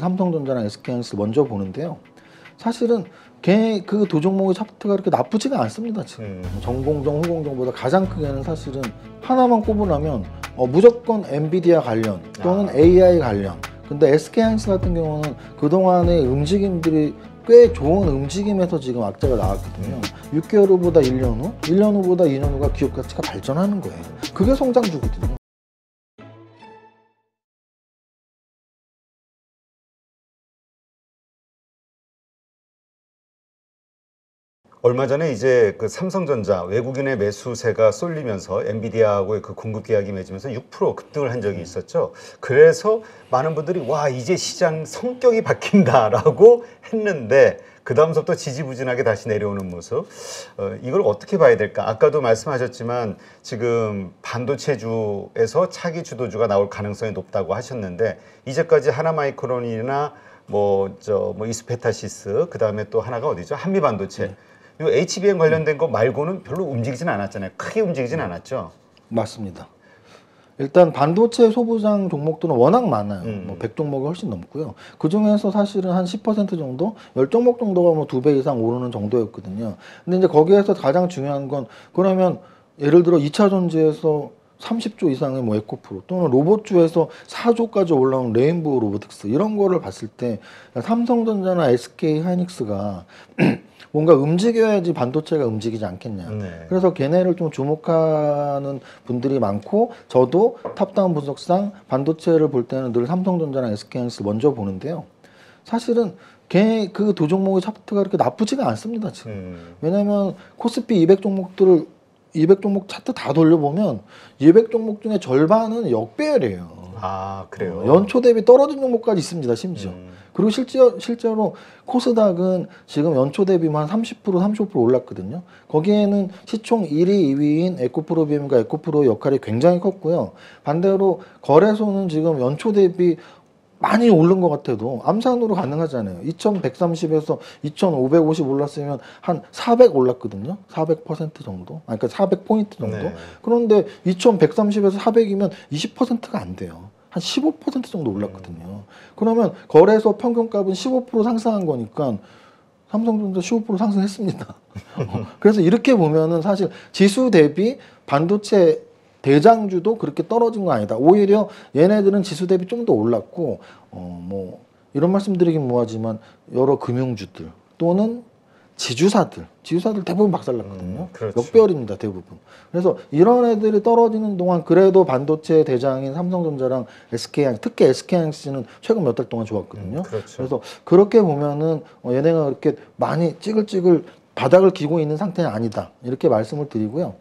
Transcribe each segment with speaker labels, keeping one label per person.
Speaker 1: 삼성전자랑 SK하이닉스 먼저 보는데요. 사실은 그 두 종목의 차트가 그렇게 나쁘지가 않습니다. 지금 전공정, 후공정보다 가장 크게는 사실은 하나만 꼽으라면 무조건 엔비디아 관련 또는 AI 관련. 근데 SK하이닉스 같은 경우는 그동안의 움직임들이 꽤 좋은 움직임에서 지금 악재가 나왔거든요. 6개월 후보다 1년 후, 1년 후보다 2년 후가 기업 가치가 발전하는 거예요. 그게 성장주거든요.
Speaker 2: 얼마 전에 이제 그 삼성전자 외국인의 매수세가 쏠리면서 엔비디아하고의 그 공급 계약이 맺으면서 6% 급등을 한 적이 있었죠. 그래서 많은 분들이 와 이제 시장 성격이 바뀐다라고 했는데 그 다음부터 지지부진하게 다시 내려오는 모습. 이걸 어떻게 봐야 될까? 아까도 말씀하셨지만 지금 반도체주에서 차기 주도주가 나올 가능성이 높다고 하셨는데 이제까지 하나마이크론이나 뭐 이스페타시스 그 다음에 또 하나가 어디죠? 한미반도체. 이 HBM 관련된 거 말고는 별로 움직이진 않았잖아요. 크게 움직이진 않았죠.
Speaker 1: 맞습니다. 일단 반도체 소부장 종목들은 워낙 많아요. 뭐 100종목이 훨씬 넘고요. 그 중에서 사실은 한 10% 정도, 10종목 정도가 뭐 2배 이상 오르는 정도였거든요. 근데 이제 거기에서 가장 중요한 건 그러면 예를 들어 2차 전지에서 30조 이상의 뭐 에코프로 또는 로봇주에서 4조까지 올라온 레인보우 로보틱스 이런 거를 봤을 때 삼성전자나 SK 하이닉스가 뭔가 움직여야지 반도체가 움직이지 않겠냐.
Speaker 2: 네.
Speaker 1: 그래서 걔네를 좀 주목하는 분들이 많고 저도 탑다운 분석상 반도체를 볼 때는 늘 삼성전자랑 SK하이닉스 먼저 보는데요. 사실은 그 두 종목의 차트가 그렇게 나쁘지가 않습니다. 지금. 왜냐하면 코스피 200종목 차트 다 돌려보면 200종목 중에 절반은 역배열이에요.
Speaker 2: 아 그래요?
Speaker 1: 연초 대비 떨어진 종목까지 있습니다. 심지어. 그리고 실제로 코스닥은 지금 연초 대비만 30%, 35% 올랐거든요. 거기에는 시총 1위, 2위인 에코프로비엠과 에코프로의 역할이 굉장히 컸고요. 반대로 거래소는 지금 연초 대비 많이 오른 것 같아도 암산으로 가능하잖아요. 2130에서 2550 올랐으면 한 400 올랐거든요. 400% 정도. 그러니까 400포인트 정도.
Speaker 2: 네.
Speaker 1: 그런데 2130에서 400이면 20%가 안 돼요. 한 15% 정도 올랐거든요. 그러면 거래소 평균값은 15% 상승한 거니까 삼성전자 15% 상승했습니다. 그래서 이렇게 보면은 사실 지수 대비 반도체 대장주도 그렇게 떨어진 거 아니다. 오히려 얘네들은 지수 대비 좀 더 올랐고, 뭐, 이런 말씀 드리긴 뭐하지만, 여러 금융주들 또는 지주사들 대부분 박살났거든요.
Speaker 2: 그렇죠.
Speaker 1: 역배열입니다, 대부분. 그래서 이런 애들이 떨어지는 동안 그래도 반도체 대장인 삼성전자랑 SK, 특히 SK하이닉스는 최근 몇 달 동안 좋았거든요.
Speaker 2: 그렇죠.
Speaker 1: 그래서 그렇게 보면은 얘네가 그렇게 많이 찌글찌글 바닥을 기고 있는 상태는 아니다. 이렇게 말씀을 드리고요.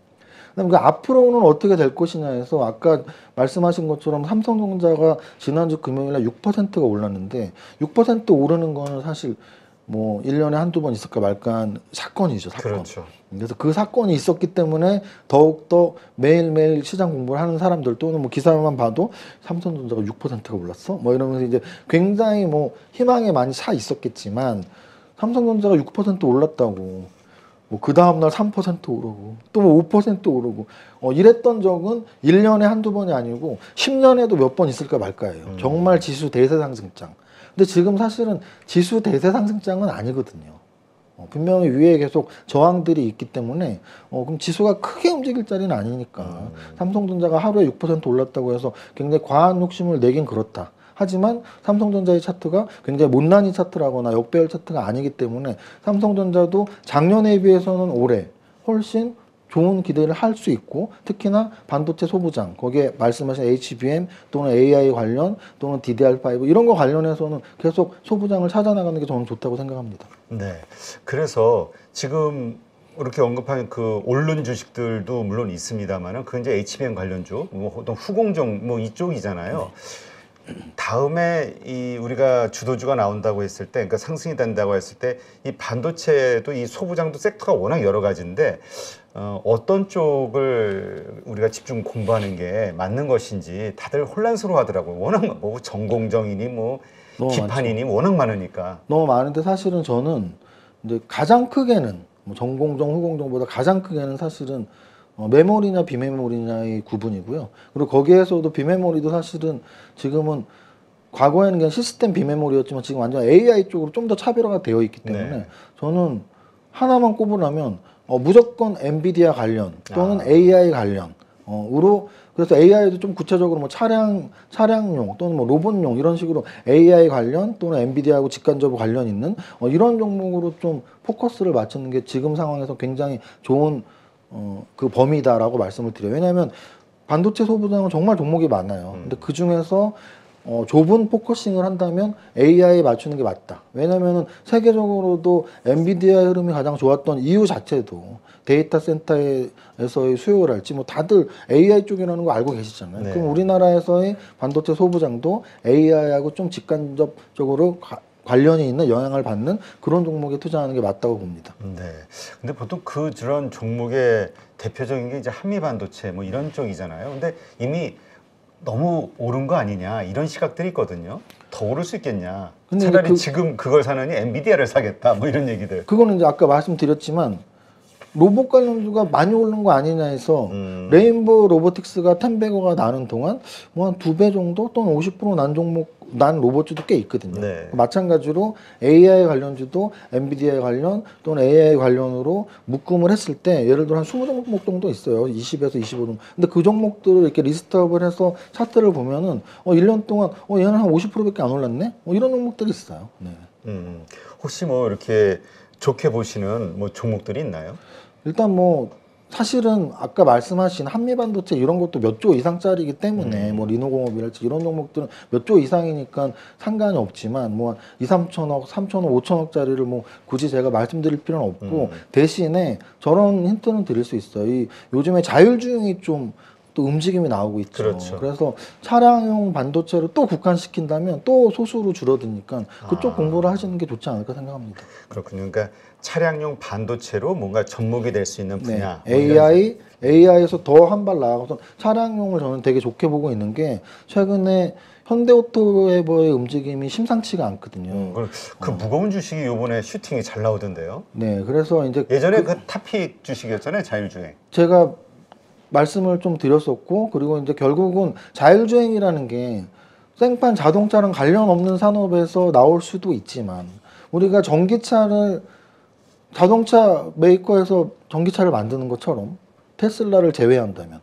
Speaker 1: 그다음에 그 앞으로는 어떻게 될 것이냐 해서 아까 말씀하신 것처럼 삼성전자가 지난주 금요일날 6%가 올랐는데 6% 오르는 거는 사실 뭐 1년에 한두 번 있을까 말까한 사건이죠. 사건.
Speaker 2: 그렇죠.
Speaker 1: 그래서 그 사건이 있었기 때문에 더욱더 매일매일 시장 공부를 하는 사람들 또는 뭐 기사만 봐도 삼성전자가 6%가 올랐어? 뭐 이러면서 이제 굉장히 뭐 희망에 많이 차 있었겠지만 삼성전자가 6% 올랐다고 뭐 그 다음날 3% 오르고 또 뭐 5% 오르고 이랬던 적은 1년에 한두 번이 아니고 10년에도 몇 번 있을까 말까예요. 정말 지수 대세 상승장. 근데 지금 사실은 지수 대세 상승장은 아니거든요. 분명히 위에 계속 저항들이 있기 때문에 그럼 지수가 크게 움직일 자리는 아니니까 삼성전자가 하루에 6% 올랐다고 해서 굉장히 과한 욕심을 내긴 그렇다. 하지만 삼성전자의 차트가 굉장히 못난이 차트라거나 역배열 차트가 아니기 때문에 삼성전자도 작년에 비해서는 올해 훨씬 좋은 기대를 할 수 있고 특히나 반도체 소부장 거기에 말씀하신 HBM 또는 AI 관련 또는 DDR5 이런 거 관련해서는 계속 소부장을 찾아나가는 게 저는 좋다고 생각합니다.
Speaker 2: 네. 그래서 지금 이렇게 언급한 그 오른 주식들도 물론 있습니다만은 그 이제 HBM 관련주, 뭐 어떤 후공정 뭐 이쪽이잖아요. 네. 다음에 이 우리가 주도주가 나온다고 했을 때, 그러니까 상승이 된다고 했을 때 이 반도체도 이 소부장도 섹터가 워낙 여러 가지인데 어떤 쪽을 우리가 집중 공부하는 게 맞는 것인지 다들 혼란스러워하더라고요. 워낙 뭐 전공정이니 뭐 기판이니 워낙 많으니까.
Speaker 1: 너무 많은데 사실은 저는 이제 가장 크게는 뭐 전공정, 후공정보다 가장 크게는 사실은 메모리냐 비메모리냐의 구분이고요. 그리고 거기에서도 비메모리도 사실은 지금은 과거에는 그냥 시스템 비메모리였지만 지금 완전 AI 쪽으로 좀 더 차별화가 되어 있기 때문에
Speaker 2: 네.
Speaker 1: 저는 하나만 꼽으라면 무조건 엔비디아 관련 또는
Speaker 2: 아.
Speaker 1: AI 관련 으로 그래서 AI도 좀 구체적으로 뭐 차량용 또는 뭐 로봇용 이런 식으로 AI 관련 또는 엔비디아하고 직간접으로 관련 있는 이런 종목으로 좀 포커스를 맞추는 게 지금 상황에서 굉장히 좋은 그 범위다라고 말씀을 드려요. 왜냐하면 반도체 소부장은 정말 종목이 많아요. 근데 그 중에서 좁은 포커싱을 한다면 AI에 맞추는 게 맞다. 왜냐면은 세계적으로도 엔비디아 흐름이 가장 좋았던 이유 자체도 데이터 센터에서의 수요랄지 뭐 다들 AI 쪽이라는 거 알고 계시잖아요.
Speaker 2: 네.
Speaker 1: 그럼 우리나라에서의 반도체 소부장도 AI하고 좀 직간접적으로 관련이 있는 영향을 받는 그런 종목에 투자하는 게 맞다고 봅니다.
Speaker 2: 네. 근데 보통 그런 종목의 대표적인 게 이제 한미 반도체 뭐 이런 쪽이잖아요. 근데 이미 너무 오른 거 아니냐 이런 시각들이 있거든요. 더 오를 수 있겠냐.
Speaker 1: 근데
Speaker 2: 차라리 지금 그걸 사느니 엔비디아를 사겠다. 뭐 이런 얘기들.
Speaker 1: 그거는 이제 아까 말씀드렸지만 로봇 관련주가 많이 오른 거 아니냐 해서 레인보우 로보틱스가 10배가 나는 동안 뭐 한 2배 정도 또는 50%난 로봇주도 꽤 있거든요.
Speaker 2: 네.
Speaker 1: 마찬가지로 AI 관련주도 엔비디아 관련 또는 AI 관련으로 묶음을 했을 때 예를 들어 한 20종목 정도 있어요. 20에서 25종목. 근데 그 종목들을 이렇게 리스트업을 해서 차트를 보면은 1년 동안 얘는 한 50%밖에 안 올랐네? 이런 종목들이 있어요. 네.
Speaker 2: 혹시 뭐 이렇게 좋게 보시는 뭐 종목들이 있나요?
Speaker 1: 일단 뭐 사실은 아까 말씀하신 한미반도체 이런 것도 몇 조 이상짜리이기 때문에 뭐 리노공업이랄지 이런 종목들은 몇 조 이상이니까 상관이 없지만 뭐 2, 3천억, 3천억, 5천억짜리를 뭐 굳이 제가 말씀드릴 필요는 없고 대신에 저런 힌트는 드릴 수 있어요. 이 요즘에 자율주행이 좀 또 움직임이 나오고 있죠.
Speaker 2: 그렇죠.
Speaker 1: 그래서 차량용 반도체를 또 국한시킨다면 또 소수로 줄어드니까 그쪽 공부를 하시는 게 좋지 않을까 생각합니다.
Speaker 2: 그렇군요. 그러니까 차량용 반도체로 뭔가 접목이 될 수 있는 분야.
Speaker 1: 네. AI에서 더 한 발 나아가서 차량용을 저는 되게 좋게 보고 있는 게 최근에 현대오토웨버의 움직임이 심상치가 않거든요.
Speaker 2: 그 무거운 주식이 요번에 슈팅이 잘 나오던데요.
Speaker 1: 네, 그래서 이제
Speaker 2: 예전에 그 타픽 주식이었잖아요, 자율주행.
Speaker 1: 제가 말씀을 좀 드렸었고 그리고 이제 결국은 자율주행이라는 게 생판 자동차랑 관련 없는 산업에서 나올 수도 있지만 우리가 자동차 메이커에서 전기차를 만드는 것처럼 테슬라를 제외한다면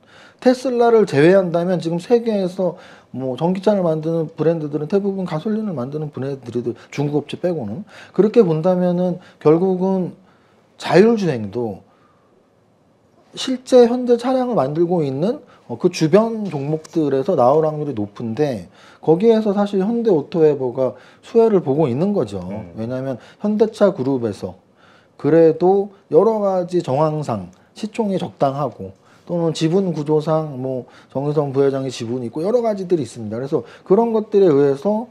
Speaker 1: 지금 세계에서 뭐 전기차를 만드는 브랜드들은 대부분 가솔린을 만드는 브랜드들이 중국 업체 빼고는 그렇게 본다면은 결국은 자율주행도 실제 현재 차량을 만들고 있는 그 주변 종목들에서 나올 확률이 높은데 거기에서 사실 현대오토웨버가 수혜를 보고 있는 거죠. 왜냐하면 현대차 그룹에서 그래도 여러 가지 정황상 시총이 적당하고 또는 지분 구조상 뭐 정의선 부회장의 지분이 있고 여러 가지들이 있습니다. 그래서 그런 것들에 의해서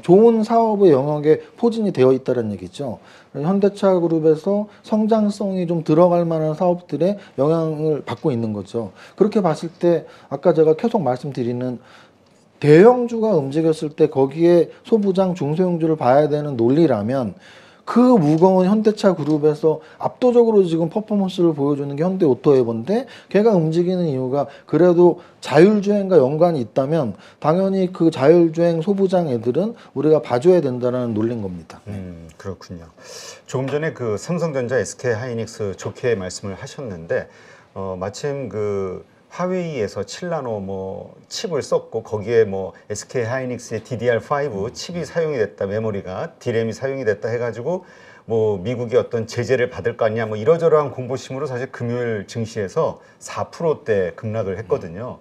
Speaker 1: 좋은 사업의 영역에 포진이 되어 있다는 얘기죠. 현대차 그룹에서 성장성이 좀 들어갈 만한 사업들에 영향을 받고 있는 거죠. 그렇게 봤을 때 아까 제가 계속 말씀드리는 대형주가 움직였을 때 거기에 소부장, 중소형주를 봐야 되는 논리라면 그 무거운 현대차 그룹에서 압도적으로 지금 퍼포먼스를 보여주는 게 현대오토웨버인데 걔가 움직이는 이유가 그래도 자율주행과 연관이 있다면 당연히 그 자율주행 소부장 애들은 우리가 봐줘야 된다는 논리인 겁니다.
Speaker 2: 그렇군요. 조금 전에 그 삼성전자, SK하이닉스 좋게 말씀을 하셨는데 마침 그 화웨이에서 7나노 뭐 칩을 썼고 거기에 뭐 SK 하이닉스의 DDR5 칩이 사용이 됐다, 메모리가 D램이 사용이 됐다 해가지고 뭐 미국이 어떤 제재를 받을 거 아니냐 뭐 이러저러한 공보심으로 사실 금요일 증시에서 4%대 급락을 했거든요.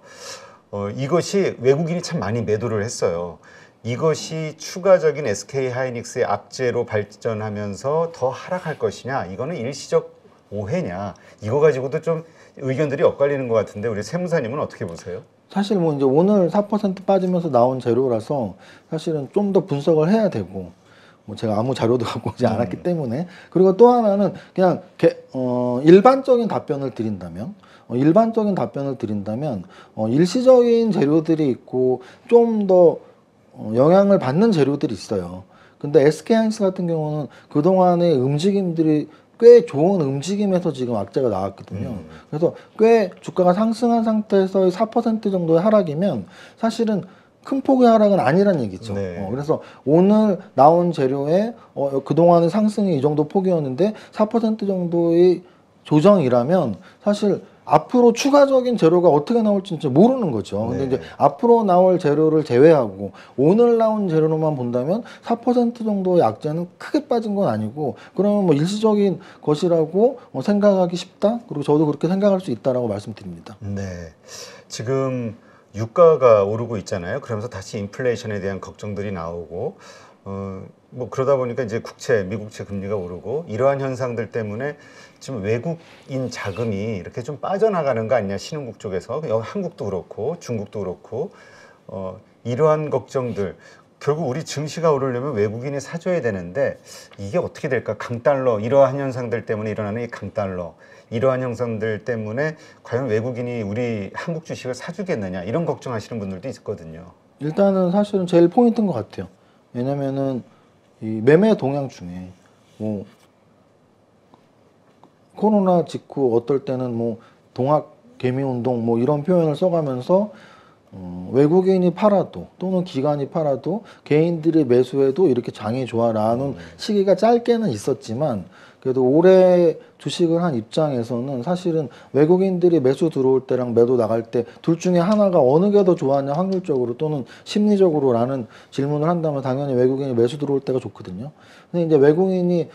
Speaker 2: 이것이 외국인이 참 많이 매도를 했어요. 이것이 추가적인 SK 하이닉스의 악재로 발전하면서 더 하락할 것이냐, 이거는 일시적 오해냐, 이거 가지고도 좀 의견들이 엇갈리는 것 같은데 우리 세무사님은 어떻게 보세요?
Speaker 1: 사실 뭐 이제 오늘 4% 빠지면서 나온 재료라서 사실은 좀 더 분석을 해야 되고 뭐 제가 아무 자료도 갖고 오지 않았기 때문에 그리고 또 하나는 그냥 일반적인 답변을 드린다면 일시적인 재료들이 있고 좀 더 영향을 받는 재료들이 있어요. 근데 SK하이닉스 같은 경우는 그동안의 움직임들이 꽤 좋은 움직임에서 지금 악재가 나왔거든요. 그래서 꽤 주가가 상승한 상태에서 4% 정도의 하락이면 사실은 큰 폭의 하락은 아니란 얘기죠.
Speaker 2: 네.
Speaker 1: 그래서 오늘 나온 재료에 그동안의 상승이 이 정도 폭이었는데 4% 정도의 조정이라면 사실 앞으로 추가적인 재료가 어떻게 나올지 진짜 모르는 거죠. 근데
Speaker 2: 네.
Speaker 1: 이제 앞으로 나올 재료를 제외하고 오늘 나온 재료로만 본다면 4% 정도의 약재는 크게 빠진 건 아니고 그러면 뭐 일시적인 것이라고 생각하기 쉽다. 그리고 저도 그렇게 생각할 수 있다라고 말씀드립니다.
Speaker 2: 네. 지금 유가가 오르고 있잖아요. 그러면서 다시 인플레이션에 대한 걱정들이 나오고, 뭐 그러다 보니까 이제 국채, 미국채 금리가 오르고 이러한 현상들 때문에 지금 외국인 자금이 이렇게 좀 빠져나가는 거 아니냐, 신흥국 쪽에서. 한국도 그렇고 중국도 그렇고, 이러한 걱정들. 결국 우리 증시가 오르려면 외국인이 사줘야 되는데 이게 어떻게 될까? 강달러, 이러한 현상들 때문에 일어나는 이 강달러, 이러한 현상들 때문에 과연 외국인이 우리 한국 주식을 사주겠느냐, 이런 걱정하시는 분들도 있거든요.
Speaker 1: 일단은 사실은 제일 포인트인 것 같아요. 왜냐면은 이 매매 동향 중에 뭐 코로나 직후 어떨 때는 뭐 동학 개미 운동 뭐 이런 표현을 써가면서 외국인이 팔아도 또는 기관이 팔아도 개인들이 매수해도 이렇게 장이 좋아라는 시기가 짧게는 있었지만 그래도 올해 주식을 한 입장에서는 사실은 외국인들이 매수 들어올 때랑 매도 나갈 때 둘 중에 하나가 어느 게 더 좋아하냐 확률적으로 또는 심리적으로라는 질문을 한다면 당연히 외국인이 매수 들어올 때가 좋거든요. 근데 이제 외국인이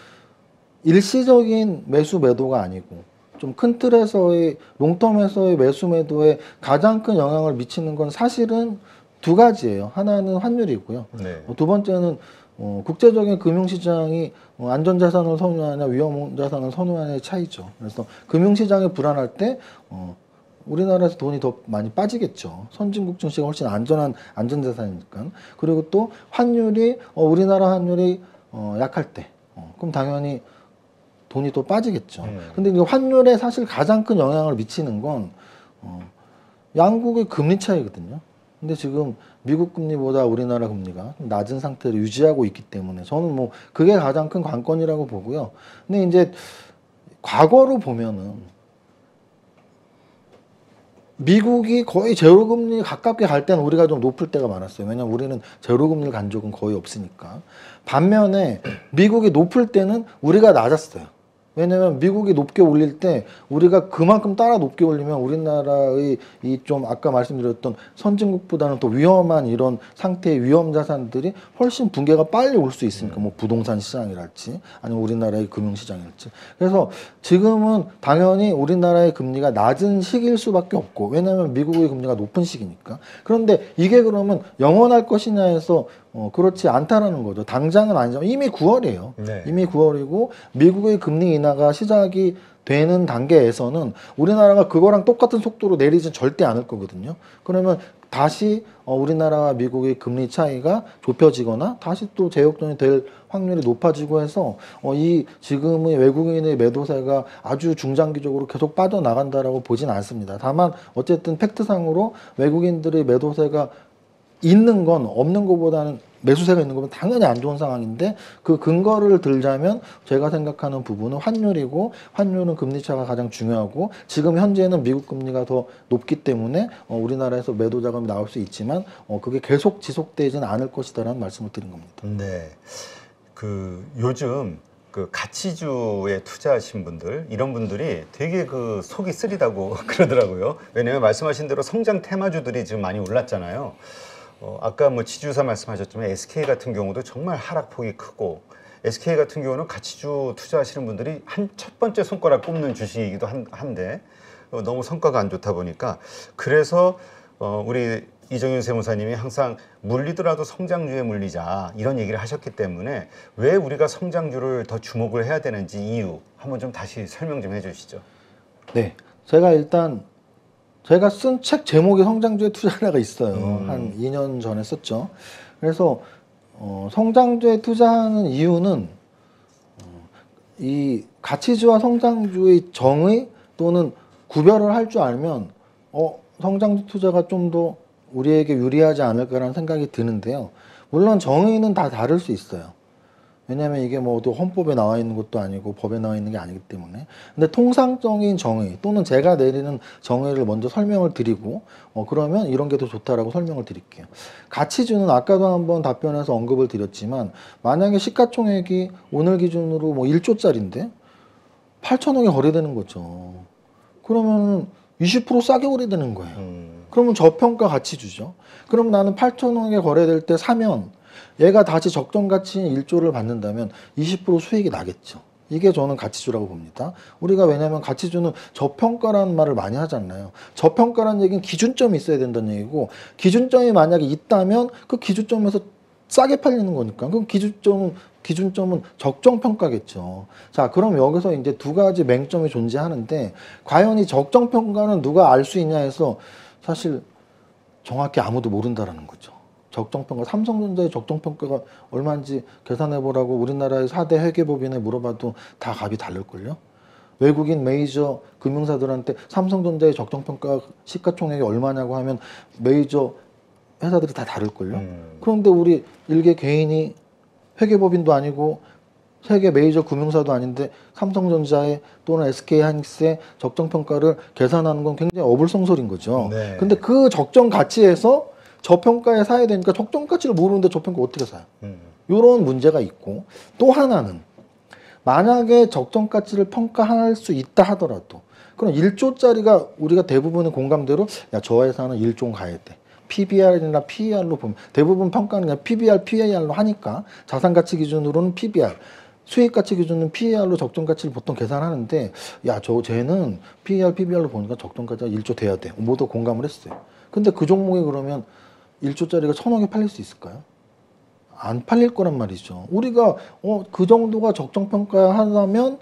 Speaker 1: 일시적인 매수 매도가 아니고 좀 큰 틀에서의 롱텀에서의 매수 매도에 가장 큰 영향을 미치는 건 사실은 두 가지예요. 하나는 환율이고요.
Speaker 2: 네.
Speaker 1: 두 번째는 국제적인 금융시장이 안전자산을 선호하냐 위험자산을 선호하냐의 차이죠. 그래서 금융시장이 불안할 때 우리나라에서 돈이 더 많이 빠지겠죠. 선진국 증시가 훨씬 안전한 안전자산이니까. 그리고 또 환율이 우리나라 환율이 약할 때 그럼 당연히 돈이 또 빠지겠죠. 근데 이 환율에 사실 가장 큰 영향을 미치는 건 양국의 금리 차이거든요. 근데 지금 미국 금리보다 우리나라 금리가 낮은 상태를 유지하고 있기 때문에 저는 뭐 그게 가장 큰 관건이라고 보고요. 근데 이제 과거로 보면은 미국이 거의 제로금리 가깝게 갈 때는 우리가 좀 높을 때가 많았어요. 왜냐면 우리는 제로금리를 간 적은 거의 없으니까. 반면에 미국이 높을 때는 우리가 낮았어요. 왜냐면 미국이 높게 올릴 때 우리가 그만큼 따라 높게 올리면 우리나라의 이 좀 아까 말씀드렸던 선진국보다는 더 위험한 이런 상태의 위험 자산들이 훨씬 붕괴가 빨리 올 수 있으니까 뭐 부동산 시장이랄지 아니면 우리나라의 금융 시장이랄지. 그래서 지금은 당연히 우리나라의 금리가 낮은 시기일 수밖에 없고 왜냐면 미국의 금리가 높은 시기니까. 그런데 이게 그러면 영원할 것이냐 해서 그렇지 않다라는 거죠. 당장은 아니지만 이미 9월이에요.
Speaker 2: 네.
Speaker 1: 이미 9월이고 미국의 금리 인하가 시작이 되는 단계에서는 우리나라가 그거랑 똑같은 속도로 내리진 절대 않을 거거든요. 그러면 다시 우리나라와 미국의 금리 차이가 좁혀지거나 다시 또 재역전이 될 확률이 높아지고 해서 이 지금의 외국인의 매도세가 아주 중장기적으로 계속 빠져나간다라고 보진 않습니다. 다만 어쨌든 팩트상으로 외국인들의 매도세가 있는 건 없는 것보다는 매수세가 있는 거면 당연히 안 좋은 상황인데 그 근거를 들자면 제가 생각하는 부분은 환율이고 환율은 금리 차가 가장 중요하고 지금 현재는 미국 금리가 더 높기 때문에 우리나라에서 매도 자금이 나올 수 있지만 그게 계속 지속되지는 않을 것이다라는 말씀을 드린 겁니다.
Speaker 2: 네. 그 요즘 그 가치주에 투자하신 분들 이런 분들이 되게 그 속이 쓰리다고 그러더라고요. 왜냐하면 말씀하신 대로 성장 테마주들이 지금 많이 올랐잖아요. 아까 뭐 지주사 말씀하셨지만 SK 같은 경우도 정말 하락폭이 크고 SK 같은 경우는 가치주 투자하시는 분들이 한 첫 번째 손가락 꼽는 주식이기도 한데 너무 성과가 안 좋다 보니까 그래서 우리 이정윤 세무사님이 항상 물리더라도 성장주에 물리자 이런 얘기를 하셨기 때문에 왜 우리가 성장주를 더 주목을 해야 되는지 이유 한번 좀 다시 설명 좀 해주시죠.
Speaker 1: 네, 제가 쓴 책 제목이 성장주에 투자하라가 있어요. 한 2년 전에 썼죠. 그래서 성장주에 투자하는 이유는 이 가치주와 성장주의 정의 또는 구별을 할 줄 알면 성장주 투자가 좀 더 우리에게 유리하지 않을까라는 생각이 드는데요. 물론 정의는 다 다를 수 있어요. 왜냐하면 이게 뭐 어디 헌법에 나와 있는 것도 아니고 법에 나와 있는 게 아니기 때문에. 근데 통상적인 정의 또는 제가 내리는 정의를 먼저 설명을 드리고 그러면 이런 게 더 좋다라고 설명을 드릴게요. 가치주는 아까도 한번 답변에서 언급을 드렸지만 만약에 시가총액이 오늘 기준으로 뭐 1조짜리인데 8천억에 거래되는 거죠. 그러면 20% 싸게 거래되는 거예요. 그러면 저평가 가치주죠. 그럼 나는 8천억에 거래될 때 사면 얘가 다시 적정 가치인 1조를 받는다면 20% 수익이 나겠죠. 이게 저는 가치주라고 봅니다. 우리가 왜냐하면 가치주는 저평가라는 말을 많이 하잖아요. 저평가라는 얘기는 기준점이 있어야 된다는 얘기고 기준점이 만약에 있다면 그 기준점에서 싸게 팔리는 거니까 그럼 기준점은 적정평가겠죠. 자, 그럼 여기서 이제 두 가지 맹점이 존재하는데 과연 이 적정평가는 누가 알 수 있냐 해서 사실 정확히 아무도 모른다라는 거죠. 적정평가, 삼성전자의 적정평가가 얼마인지 계산해보라고 우리나라의 4대 회계법인에 물어봐도 다 값이 다를걸요? 외국인 메이저 금융사들한테 삼성전자의 적정평가 시가총액이 얼마냐고 하면 메이저 회사들이 다 다를걸요? 그런데 우리 일개 개인이 회계법인도 아니고 세계 메이저 금융사도 아닌데 삼성전자의 또는 SK하이닉스의 적정평가를 계산하는 건 굉장히 어불성설인 거죠.
Speaker 2: 네.
Speaker 1: 근데 그 적정 가치에서 저평가에 사야 되니까 적정 가치를 모르는데 저평가 어떻게 사요? 이런 문제가 있고 또 하나는 만약에 적정 가치를 평가할 수 있다 하더라도 그럼 1조짜리가 우리가 대부분의 공감대로 야, 저 회사는 1조 가야 돼. PBR이나 PER로 보면 대부분 평가는 그냥 PBR, PER로 하니까 자산가치 기준으로는 PBR, 수익가치 기준은 PER로 적정가치를 보통 계산하는데 야, 쟤는 PER, PBR로 보니까 적정가치가 1조 돼야 돼. 모두 공감을 했어요. 근데 그 종목이 그러면 1조짜리가 1,000억에 팔릴 수 있을까요? 안 팔릴 거란 말이죠. 우리가 그 정도가 적정평가 하려면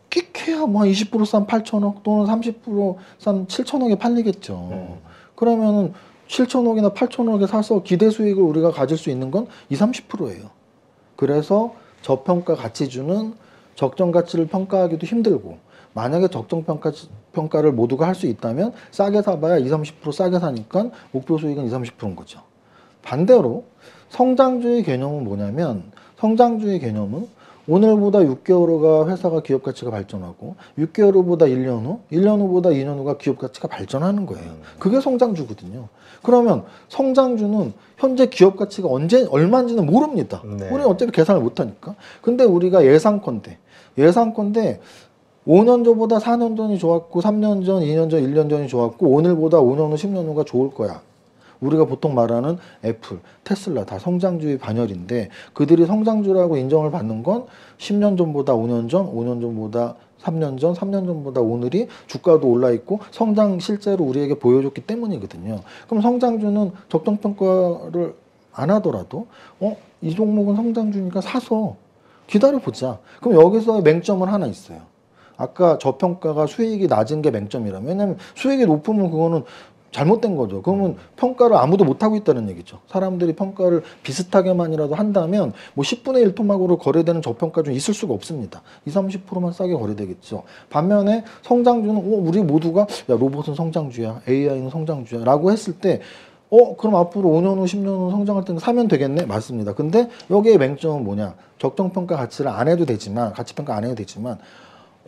Speaker 1: 끼케야 뭐 20%싼 8천억 또는 30%싼 7천억에 팔리겠죠. 그러면은 7천억이나 8천억에 사서 기대 수익을 우리가 가질 수 있는 건 20, 30%예요. 그래서 저평가 가치주는 적정 가치를 평가하기도 힘들고 만약에 적정 평가를 모두가 할 수 있다면 싸게 사봐야 20, 30% 싸게 사니까 목표 수익은 20, 30%인 거죠. 반대로 성장주의 개념은 뭐냐면 성장주의 개념은 오늘보다 6개월 후가 회사가 기업 가치가 발전하고 6개월 후보다 1년 후, 1년 후보다 2년 후가 기업 가치가 발전하는 거예요. 그게 성장주거든요. 그러면 성장주는 현재 기업 가치가 얼마인지는 모릅니다.
Speaker 2: 네.
Speaker 1: 우리는 어차피 계산을 못하니까. 근데 우리가 예상컨대 5년 전보다 4년 전이 좋았고 3년 전, 2년 전, 1년 전이 좋았고 오늘보다 5년 후, 10년 후가 좋을 거야. 우리가 보통 말하는 애플, 테슬라 다 성장주의 반열인데 그들이 성장주라고 인정을 받는 건 10년 전보다 5년 전, 5년 전보다 3년 전, 3년 전보다 오늘이 주가도 올라 있고 성장 실제로 우리에게 보여줬기 때문이거든요. 그럼 성장주는 적정평가를 안 하더라도 이 종목은 성장주니까 사서 기다려보자. 그럼 여기서 맹점은 하나 있어요. 아까 저평가가 수익이 낮은 게 맹점이라면 왜냐면 수익이 높으면 그거는 잘못된 거죠. 그러면 평가를 아무도 못하고 있다는 얘기죠. 사람들이 평가를 비슷하게만이라도 한다면 뭐 10분의 1 토막으로 거래되는 저평가 중 있을 수가 없습니다. 20, 30%만 싸게 거래되겠죠. 반면에 성장주는 우리 모두가 야, 로봇은 성장주야, AI는 성장주야 라고 했을 때 그럼 앞으로 5년 후, 10년 후 성장할 때는 사면 되겠네? 맞습니다. 근데 여기에 맹점은 뭐냐? 적정평가 가치를 안 해도 되지만, 가치평가 안 해도 되지만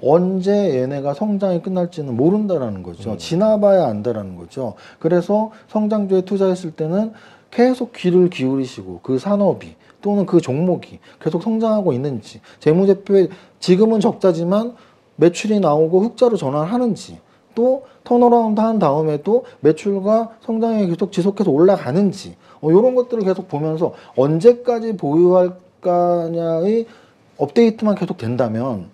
Speaker 1: 언제 얘네가 성장이 끝날지는 모른다라는 거죠. 지나봐야 안다라는 거죠. 그래서 성장주에 투자했을 때는 계속 귀를 기울이시고 그 산업이 또는 그 종목이 계속 성장하고 있는지 재무제표에 지금은 적자지만 매출이 나오고 흑자로 전환하는지 또 턴어라운드 한 다음에도 매출과 성장이 계속 지속해서 올라가는지 이런 것들을 계속 보면서 언제까지 보유할 거냐의 업데이트만 계속 된다면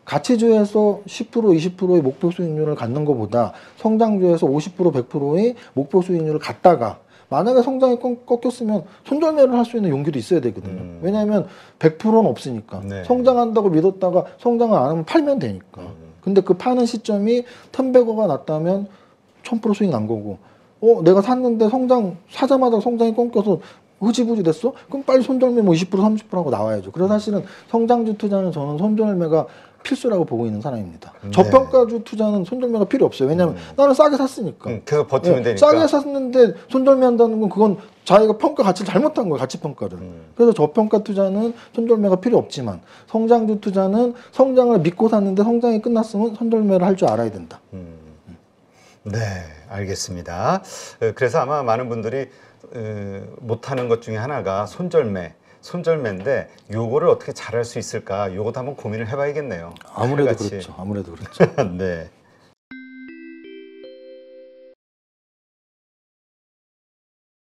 Speaker 1: 가치주에서 10% 20%의 목표 수익률을 갖는 것보다 성장주에서 50% 100%의 목표 수익률을 갖다가 만약에 성장이 꺾였으면 손절매를 할 수 있는 용기도 있어야 되거든요. 왜냐하면 100%는 없으니까.
Speaker 2: 네.
Speaker 1: 성장한다고 믿었다가 성장을 안 하면 팔면 되니까. 근데 그 파는 시점이 턴베거가 났다면 1000% 수익 난 거고 내가 샀는데 사자마자 성장이 꺾여서 흐지부지 됐어? 그럼 빨리 손절매 뭐 20% 30% 하고 나와야죠. 그래서 사실은 성장주 투자는 저는 손절매가 필수라고 보고 있는 사람입니다.
Speaker 2: 네.
Speaker 1: 저평가주 투자는 손절매가 필요 없어요. 왜냐하면 나는 싸게 샀으니까.
Speaker 2: 계속 버티면 되니까.
Speaker 1: 싸게 샀는데 손절매한다는 건 그건 자기가 평가 가치를 잘못한 거예요. 가치 평가를. 그래서 저평가 투자는 손절매가 필요 없지만 성장주 투자는 성장을 믿고 샀는데 성장이 끝났으면 손절매를 할 줄 알아야 된다.
Speaker 2: 네, 알겠습니다. 그래서 아마 많은 분들이 못하는 것 중에 하나가 손절매인데 요거를 어떻게 잘할 수 있을까? 요것도 한번 고민을 해봐야겠네요.
Speaker 1: 아무래도
Speaker 2: 칼같이.
Speaker 1: 그렇죠. 아무래도 그렇죠.
Speaker 2: 네.